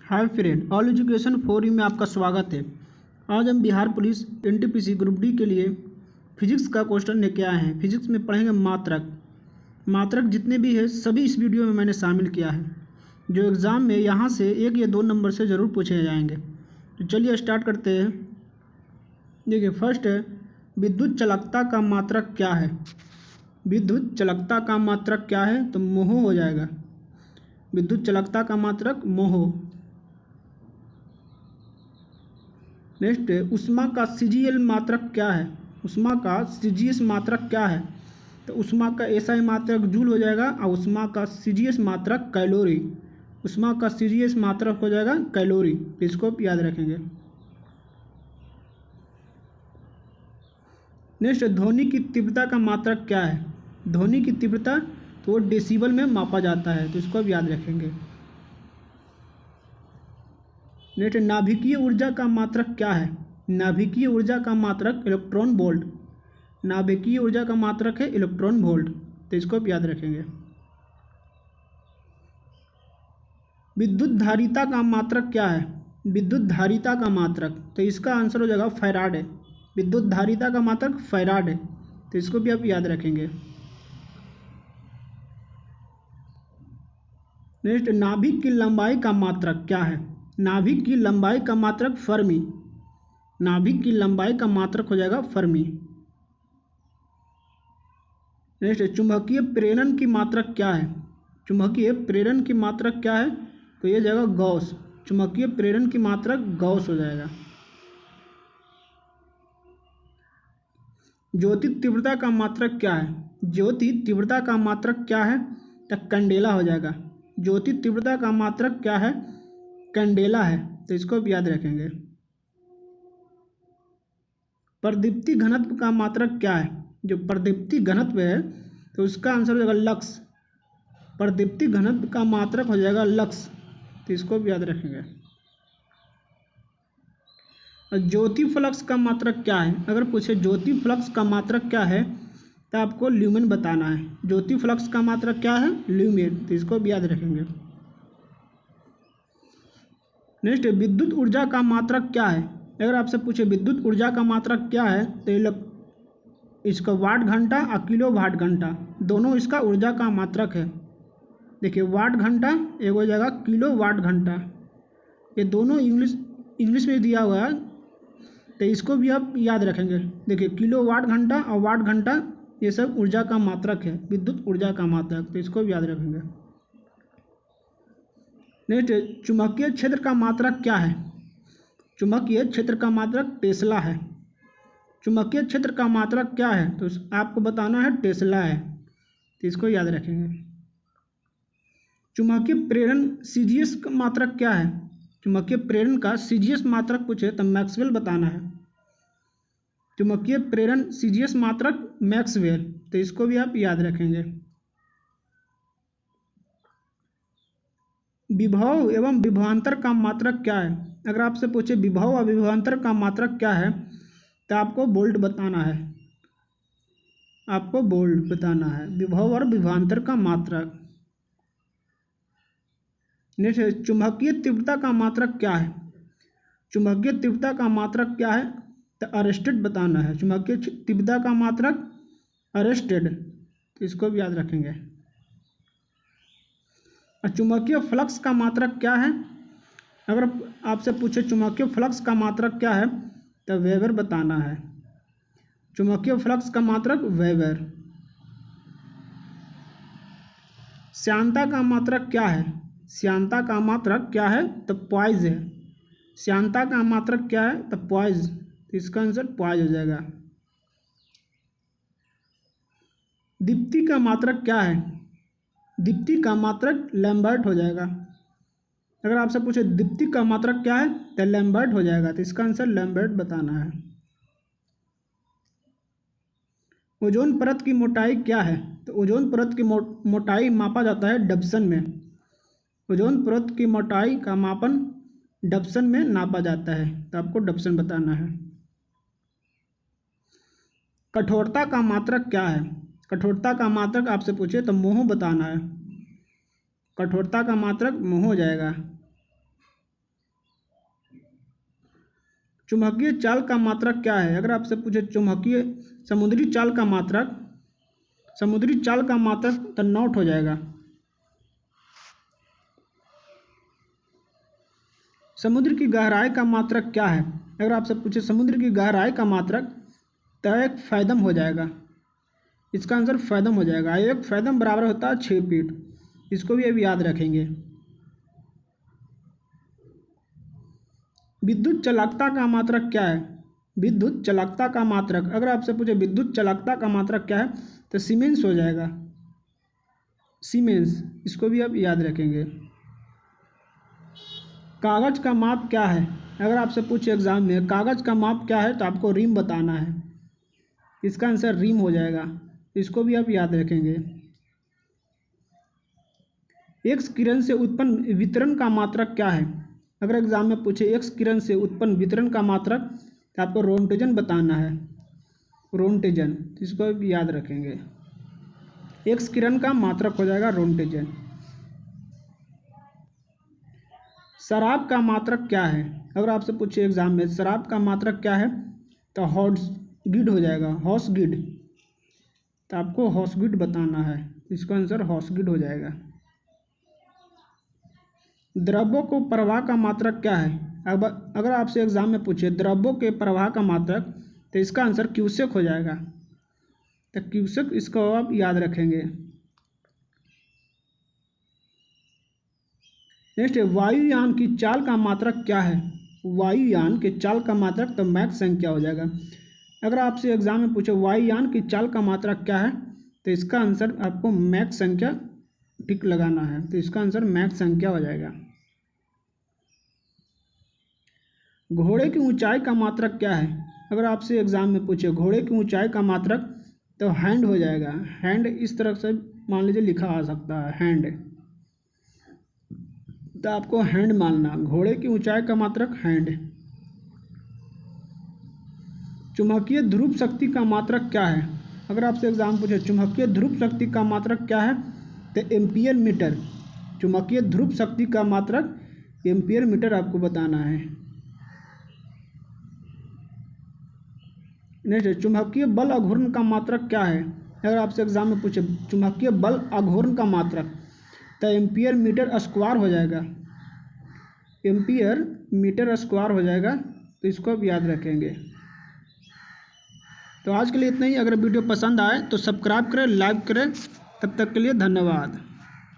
Hi friend, all education for you में आपका स्वागत है। आज हम Bihar police NTPC group D के लिए फिजिक्स का क्वेश्चन लेके आए हैं। फिजिक्स में पढ़ेंगे मात्रक जितने भी है सभी इस वीडियो में मैंने शामिल किया है, जो एग्ज़ाम में यहाँ से 1 या 2 नंबर से ज़रूर पूछे जाएंगे। तो चलिए स्टार्ट करते हैं। देखिए, फर्स्ट है विद्युत चालकता का मात्रक क्या है। विद्युत चालकता का मात्रक क्या है, तो मोह हो जाएगा। विद्युत चालकता का मात्रक मोह। नेक्स्ट है ऊष्मा का सीजीएल मात्रक क्या है। ऊष्मा का सीजीएस मात्रक क्या है, तो ऊष्मा का एसआई मात्रक जूल हो जाएगा और ऊष्मा का सीजीएस मात्रक कैलोरी। ऊष्मा का सीजीएस मात्रक हो जाएगा कैलोरी। इसको याद रखेंगे। नेक्स्ट ध्वनि की तीव्रता का मात्रक क्या है। ध्वनि की तीव्रता तो वो डेसिबल में मापा जाता है, तो इसको अब याद रखेंगे। नेक्स्ट नाभिकीय ऊर्जा का मात्रक क्या है। नाभिकीय ऊर्जा का मात्रक इलेक्ट्रॉन वोल्ट। नाभिकीय ऊर्जा का मात्रक है इलेक्ट्रॉन वोल्ट, तो इसको आप याद रखेंगे। विद्युत धारिता का मात्रक क्या है। विद्युत धारिता का मात्रक, तो इसका आंसर हो जाएगा फैराड है। विद्युत धारिता का मात्रक फैराड है, तो इसको भी आप याद रखेंगे। नेक्स्ट नाभिक की लंबाई का मात्रक क्या है। नाभिक की लंबाई का मात्रक फर्मी। नाभिक की लंबाई का मात्रक हो जाएगा फर्मी। नेक्स्ट चुंबकीय प्रेरण की मात्रक क्या है। चुंबकीय प्रेरण की मात्रक क्या है, तो ये जाएगा गॉस। चुंबकीय प्रेरण की मात्रक गॉस हो जाएगा। ज्योति तीव्रता का मात्रक क्या है। ज्योति तीव्रता का मात्रक क्या है, तो कैंडेला हो जाएगा। ज्योति तीव्रता का मात्रक क्या है, कैंडेला है, तो इसको भी याद रखेंगे। प्रदीप्ति घनत्व का मात्रक क्या है। जो प्रदीप्ति घनत्व है तो उसका आंसर हो जाएगा लक्स। प्रदीप्ति घनत्व का मात्रक हो जाएगा लक्स, तो इसको भी याद रखेंगे। और ज्योति फ्लक्स का मात्रक क्या है। अगर पूछे ज्योति फ्लक्स का मात्रक क्या है, तो आपको ल्यूमेन बताना है। ज्योति फ्लक्स का मात्रक क्या है, ल्यूमेन, तो इसको भी याद रखेंगे। नेक्स्ट विद्युत ऊर्जा का मात्रक क्या है। अगर आपसे पूछे विद्युत ऊर्जा का मात्रक क्या है, तो इसका वाट घंटा और किलो वाट घंटा दोनों इसका ऊर्जा का मात्रक है। देखिए वाट घंटा एक हो जाएगा किलो वाट घंटा, ये दोनों इंग्लिश में दिया हुआ है, तो इसको भी आप याद रखेंगे। देखिए किलो वाट घंटा और वाट घंटा ये सब ऊर्जा का मात्रक है, विद्युत ऊर्जा का मात्रक, तो इसको भी याद रखेंगे। नेक्स्ट चुंबकीय क्षेत्र का मात्रक क्या है। चुंबकीय क्षेत्र का मात्रक टेस्ला है। चुंबकीय क्षेत्र का मात्रक क्या है, तो आपको बताना है टेस्ला है, तो इसको याद रखेंगे। चुंबकीय प्रेरण सीजीएस का मात्रक क्या है। चुंबकीय प्रेरण का सीजीएस मात्रक पूछे तो मैक्सवेल बताना है। चुंबकीय प्रेरण सीजीएस मात्रक मैक्सवेल, तो इसको भी आप याद रखेंगे। विभव एवं विभवांतर का मात्रक क्या है। अगर आपसे पूछे विभव और विभवांतर का मात्रक क्या है, तो आपको बोल्ट बताना है। आपको बोल्ट बताना है विभव और विभवांतर का मात्रक। नेक्स्ट चुंबकीय तीव्रता का मात्रक क्या है। चुंबकीय तीव्रता का मात्रक क्या है, तो अरेस्टेड बताना है। चुंबकीय तीव्रता का मात्रक अरेस्टेड, तो इसको भी याद रखेंगे। और चुंबकीय फ्लक्स का मात्रक क्या है। अगर आपसे पूछे चुंबकीय फ्लक्स का मात्रक क्या है, तो वेबर बताना है। चुंबकीय फ्लक्स का मात्रक वेबर। श्यानता का मात्रक क्या है। श्यानता का मात्रक क्या है, तो पॉइज है। श्यानता का मात्रक क्या है, तो पॉइज, तो इसका आंसर पॉइज हो जाएगा। दीप्ति का मात्रक क्या है। दीप्ति का मात्रक लैम्बर्ट हो जाएगा। अगर आपसे पूछे दीप्ति का मात्रक क्या है, तो लैम्बर्ट हो जाएगा, तो इसका आंसर लैम्बर्ट बताना है। ओजोन परत की मोटाई क्या है, तो ओजोन परत की मोटाई मापा जाता है डबसन में। ओजोन परत की मोटाई का मापन डबसन में नापा जाता है, तो आपको डबसन बताना है। कठोरता का मात्रक क्या है। कठोरता का मात्रक आपसे पूछे तो मोह बताना है। कठोरता का मात्रक मोह हो जाएगा। चुंबकीय चाल का मात्रक क्या है? अगर आपसे पूछे चुंबकीय समुद्री चाल का मात्रक तो नॉट हो जाएगा। समुद्र की गहराई का मात्रक क्या है? अगर आपसे पूछे समुद्र की गहराई का मात्रक तो 1 फैदम हो जाएगा। इसका आंसर फैदम हो जाएगा। 1 फैदम बराबर होता है 6 फीट। इसको भी अब याद रखेंगे। विद्युत चालकता का मात्रक क्या है? विद्युत चालकता का मात्रक, अगर आपसे पूछे विद्युत चालकता का मात्रक क्या है तो सीमेंस हो जाएगा। सीमेंस, इसको भी आप याद रखेंगे। कागज का माप क्या है? अगर आपसे पूछे एग्जाम में कागज का माप क्या है तो आपको रीम बताना है। इसका आंसर रीम हो जाएगा। इसको भी आप याद रखेंगे। एक्स किरण से उत्पन्न वितरण का मात्रक क्या है? अगर एग्जाम में पूछे एक्स किरण से उत्पन्न वितरण का मात्रक तो आपको रोन्टेजन बताना है। रोन्टेजन, इसको आप याद रखेंगे। एक्स किरण का मात्रक हो जाएगा रोन्टेजन। शराब का मात्रक क्या है? अगर आपसे पूछे एग्जाम में शराब का मात्रक क्या है तो हॉर्सगिड हो जाएगा। हॉर्सगिड, तो आपको हॉर्सगिड बताना है। इसका आंसर हॉर्सगिड हो जाएगा। द्रव्यों को प्रवाह का मात्रक क्या है? अब अगर आपसे एग्जाम में पूछे द्रव्यों के प्रवाह का मात्रक तो इसका आंसर क्यूसेक हो जाएगा। तो क्यूसेक, इसको आप याद रखेंगे। नेक्स्ट है वायुयान की चाल का मात्रक क्या है? वायुयान के चाल का मात्रक तो मैक संख्या हो जाएगा। अगर आपसे एग्जाम में पूछे वायुयान की चाल का मात्रक क्या है तो इसका आंसर आपको मैक संख्या टिक लगाना है। तो इसका आंसर मैक संख्या हो जाएगा। घोड़े की ऊंचाई का मात्रक क्या है? अगर आपसे एग्जाम में पूछे घोड़े की ऊंचाई का मात्रक तो हैंड हो जाएगा। हैंड इस तरह से मान लीजिए लिखा आ सकता है, हैंड, तो आपको हैंड मानना। घोड़े की ऊंचाई का मात्रक हैंड। चुंबकीय ध्रुव शक्ति का मात्रक क्या है? अगर आपसे एग्जाम पूछे चुंबकीय ध्रुव शक्ति का मात्रक क्या है तो एम्पियर मीटर। चुंबकीय ध्रुव शक्ति का मात्रक एम्पियर मीटर आपको बताना है। नेक्स्ट, चुंबकीय बल आघूर्ण का मात्रक क्या है? अगर आपसे एग्जाम में पूछे चुंबकीय बल आघूर्ण का मात्रक तो एम्पियर मीटर स्क्वायर हो जाएगा। एम्पियर मीटर स्क्वायर हो जाएगा। तो इसको आप याद रखेंगे। तो आज के लिए इतना ही। अगर वीडियो पसंद आए तो सब्सक्राइब करें, लाइक करें। तब तक के लिए धन्यवाद।